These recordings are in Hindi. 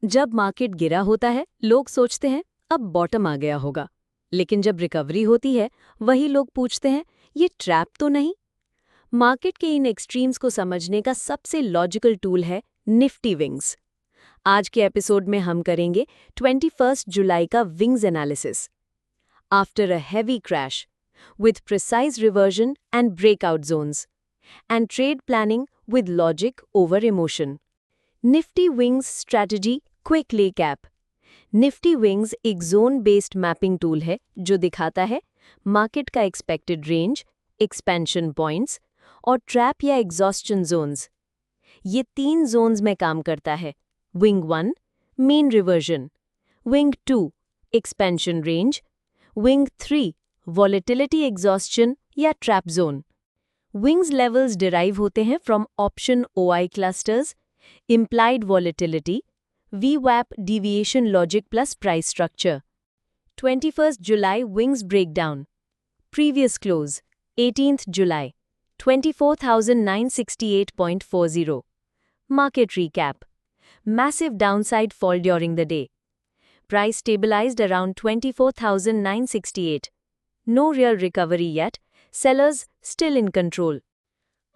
जब मार्केट गिरा होता है, लोग सोचते हैं अब बॉटम आ गया होगा। लेकिन जब रिकवरी होती है, वही लोग पूछते हैं ये ट्रैप तो नहीं। मार्केट के इन एक्सट्रीम्स को समझने का सबसे लॉजिकल टूल है निफ्टी विंग्स। आज के एपिसोड में हम करेंगे 21 जुलाई का wings analysis. After a heavy crash with precise reversion and breakout zones, and trade planning with logic over emotion. Nifty Wings Strategy Quick Recap. Nifty Wings एक जोन बेस्ड मैपिंग टूल है जो दिखाता है मार्केट का एक्सपेक्टेड रेंज, एक्सपेंशन पॉइंट्स और ट्रैप या एग्जॉस्शन जोन्स। ये 3 जोन्स में काम करता है। Wing 1 mean reversion, wing 2 expansion range, wing 3 volatility exhaustion या trap zone. Wings levels derive होते हैं from option OI clusters, implied volatility, VWAP deviation logic plus price structure. 21st July Wings breakdown. Previous close 18th July 24,968.40. Market recap. Massive downside fall during the day. Price stabilized around 24,968. No real recovery yet. Sellers still in control.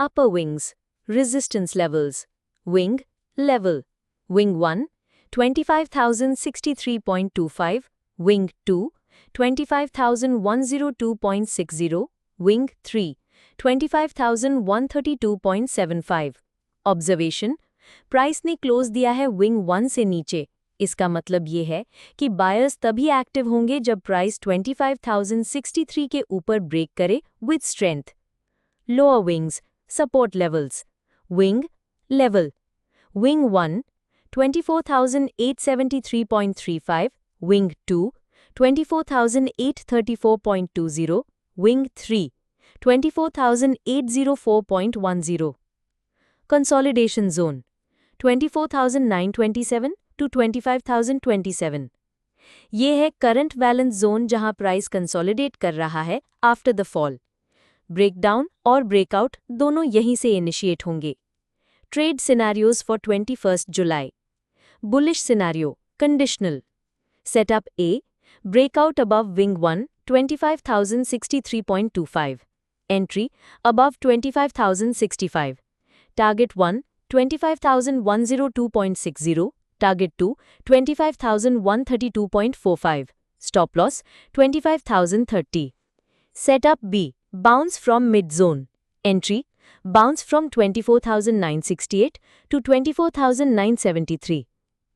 Upper wings. Resistance levels. Wing level. Wing 1 25,063.25. Wing 2 25,102.60. Wing 3 25,132.75. Observation. Price ने क्लोज दिया है विंग 1 से नीचे। इसका मतलब ये है कि बायर्स तभी एक्टिव होंगे जब प्राइस 25,063 के ऊपर ब्रेक करे with strength. Lower wings support levels. Wing level. Wing 1 24,873.35. Wing 2 24,834.20. Wing 3 24,804.10. Consolidation zone 24,927 to 25,027. ये है करंट बैलेंस जोन जहां प्राइस कंसोलिडेट कर रहा है आफ्टर द फॉल। ब्रेकडाउन और ब्रेकआउट दोनों यहीं से इनिशिएट होंगे। Trade scenarios for 21st July. Bullish scenario, conditional. Setup A, breakout above Wing 1, 25,063.25. Entry, above 25,065. Target 1, 25,102.60. Target 2, 25,132.45. Stop loss, 25,030. Setup B, bounce from mid-zone. Entry, bounce from 24,968 to 24,973.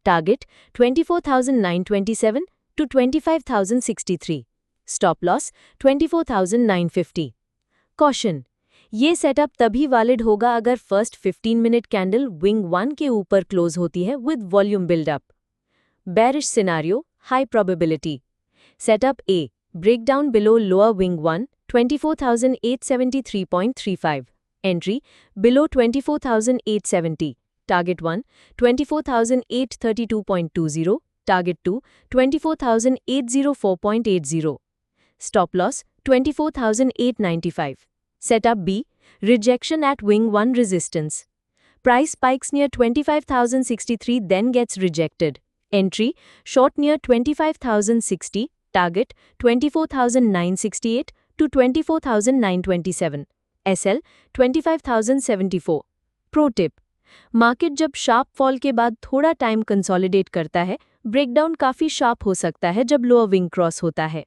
Target 24,927 to 25,063. Stop loss 24,950. Caution. ये सेटअप तभी वैलिड होगा अगर फर्स्ट 15 मिनट कैंडल विंग 1 के ऊपर क्लोज होती है with volume buildup. Bearish scenario high probability. Setup a breakdown below lower wing 1 24,873.35. Entry below 24,870. Target 1 24,832.20. Target 2 24,804.80. Stop loss 24,895. Setup B, rejection at wing 1 resistance. Price spikes near 25,063 then gets rejected. Entry short near 25,060. Target 24,968 to 24,927. SL 25,074. Pro tip. Market जब शार्प फॉल के बाद थोड़ा टाइम कंसोलिडेट करता है, ब्रेकडाउन काफी शार्प हो सकता है जब लोअर विंग क्रॉस होता है।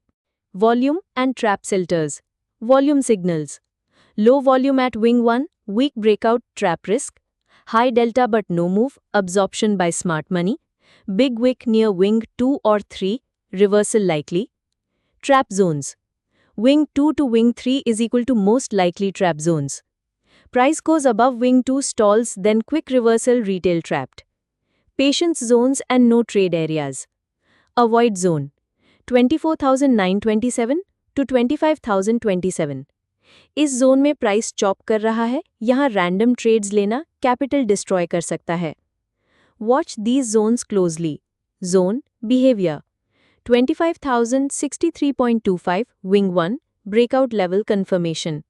Volume and trap filters. Volume signals. Low volume at wing 1, weak breakout, trap risk. High delta but no move, absorption by smart money. Big wick near wing 2 or 3, reversal likely. Trap zones. Wing 2 to wing 3 is equal to most likely trap zones. Price goes above wing 2 stalls, then quick reversal, retail trapped. Patience zones and no trade areas. Avoid zone 24,927 to 25,027. इस जोन में प्राइस चॉप कर रहा है, यहाँ रैंडम ट्रेड्स लेना कैपिटल डिस्ट्रॉय कर सकता है। Watch these zones closely. Zone behavior 25,063.25 Wing 1 breakout level confirmation.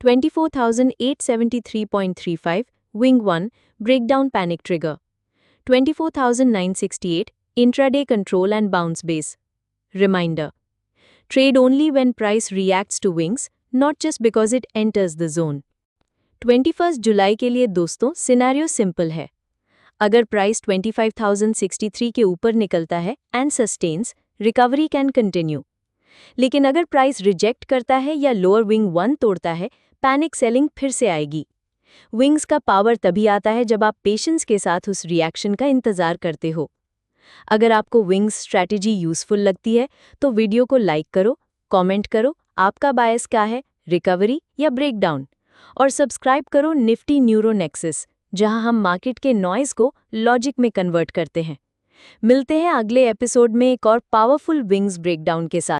24,873.35 Wing 1 breakdown panic trigger. 24,968 intraday control and bounce base. Reminder: trade only when price reacts to wings, not just because it enters the zone. 21 जुलाई के लिए दोस्तों सिनेरियो सिंपल है। अगर प्राइस 25,063 के ऊपर निकलता है and sustains, recovery can continue. लेकिन अगर प्राइस रिजेक्ट करता है या लोअर विंग 1 तोड़ता है, पैनिक सेलिंग फिर से आएगी। विंग्स का पावर तभी आता है जब आप पेशेंस के साथ उस रिएक्शन का इंतजार करते हो। अगर आपको विंग्स स्ट्रैटेजी यूजफुल लगती है तो वीडियो को लाइक करो, कमेंट करो आपका बायस क्या है, रिकवरी या ब्रेकडाउन, और सब्सक्राइब करो निफ्टी न्यूरो नेक्सस, जहां हम मार्केट के नॉइज को लॉजिक में कन्वर्ट करते हैं। मिलते हैं अगले एपिसोड में एक और पावरफुल विंग्स ब्रेकडाउन के साथ।